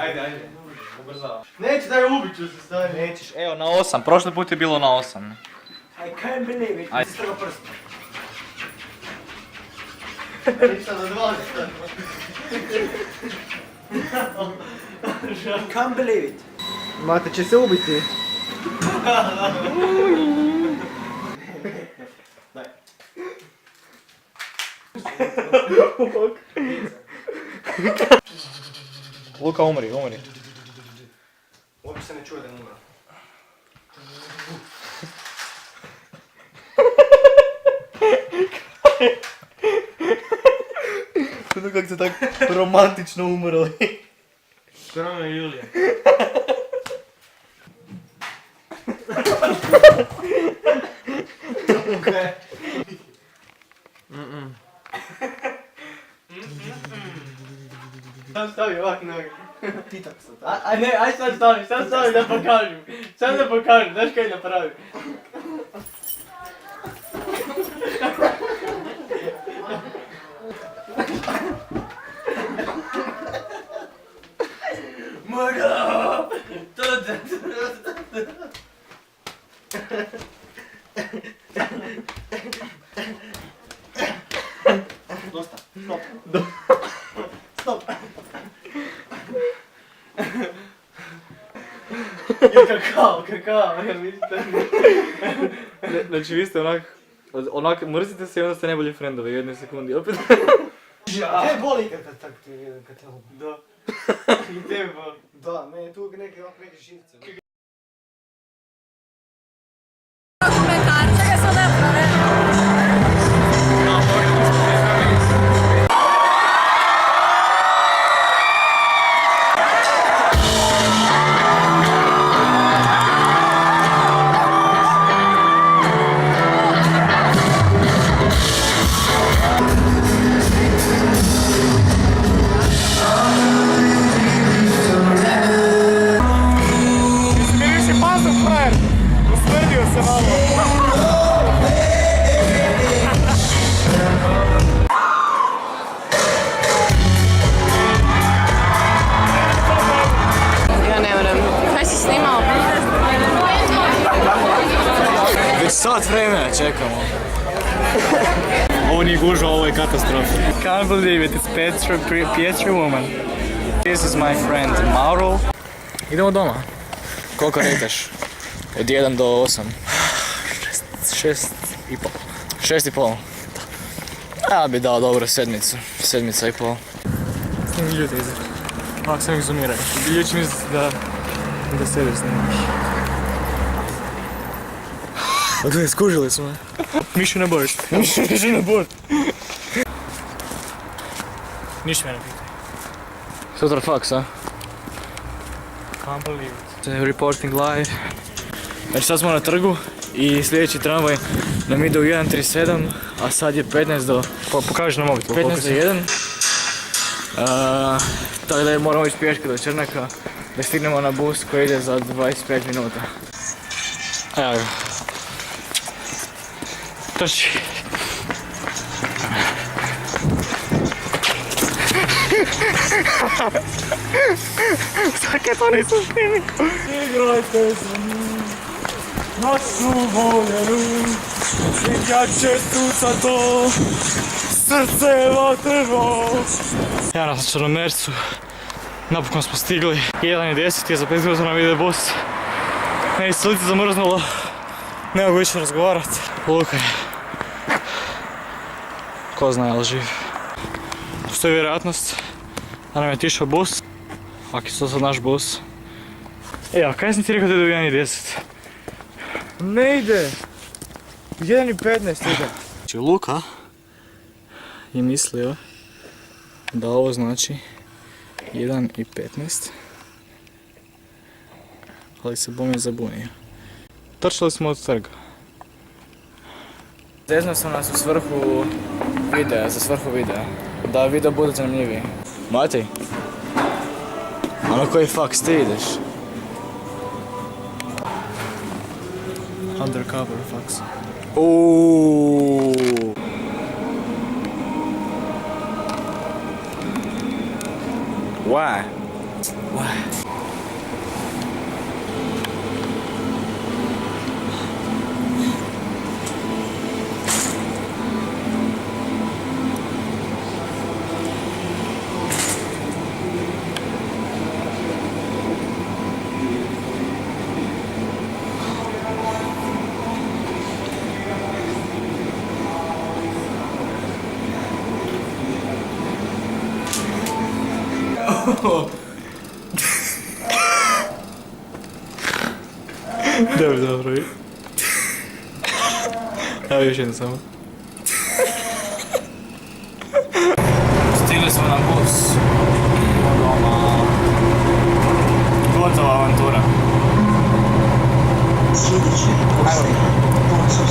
Ajde. Ubrzava. Neće daj ubit ću se stari. Nećeš, evo na 8, prošli put je bilo na 8. I can't believe it, Ajde. strgo prst. Ništa za 20. I can't believe it. Mate će se ubiti. Luka, umri. Uopće se ne čuje da je umro. Ono kako se tako romantično umrli. Romeo i Julija. Sam stavi ovak noge. Ti tako sad. Aj ne, aj sad stavi da pokažem. Sad da pokažem, znaš kaj napravim? Moro! Dosta. Stop. Kakao, ja mislim. Znači vi ste onak mrzite se i onda ste najbolji friendovi u jednoj sekundi opet. Ne boli kad te ubim. Da. I tebe boli. Da, mene tu neke živce. Dokumentarca ga se odepro, Već sat vremena čekamo. Ovo nije gužva, ovo je katastrofa. Can't believe it, it's Pietro woman. This is my friend Mauro. Idemo doma. Koliko retaš? Od 1 do 8? 6,5. 6,5? Ja bi dao dobru sedmicu. 7,5. Snimi ljudi iza. Ovako sam ih zoomiraju. Ljudi će misliti da sebe snimaš. Gle, skužili smo me. Mission abort. Mission abort. Ništa me ne pitaj. Sutra faks, a? Can't believe it. Reporting live. Znači sad smo na trgu i sljedeći tramvaj nam ide u 1.37, a sad je 15 do... Pokaži na mobitel. 15 do 1. Tako da moramo ići pješke do Črnaka da stignemo na bus koji ide za 25 minuta. Evo ga. Trči. Svake to nisam snimio. Igrajte za njim, našu voljenu, ja čestuca to, srce vatrvo. Ja na Črnomercu, napokon smo stigli. 1.10 je za 5 minuta nam ide bus. Meni se lice zamrznulo, ne mogu više razgovarat. Luka je, ko zna je li živ. Postoji vjerojatnost da nam je otišao bus. Ako je to sad naš bus. Evo, kaj sam ti rekao da ide u 1.10? Ne ide. 1.15 ide. Znači Luka je mislio da ovo znači 1.15, ali se bome zabunio. Trčali smo od trga. Zeznao sam nas u svrhu videa, za svrhu videa, da video bude zanimljiviji. Matej, a na koji faks ti ideš? Undercover faks. Uuuu. Why? Dobry. A już się samo. Stigli smo na bus. Doma. Gotova avantura. Sljedeće postaje Bocovska.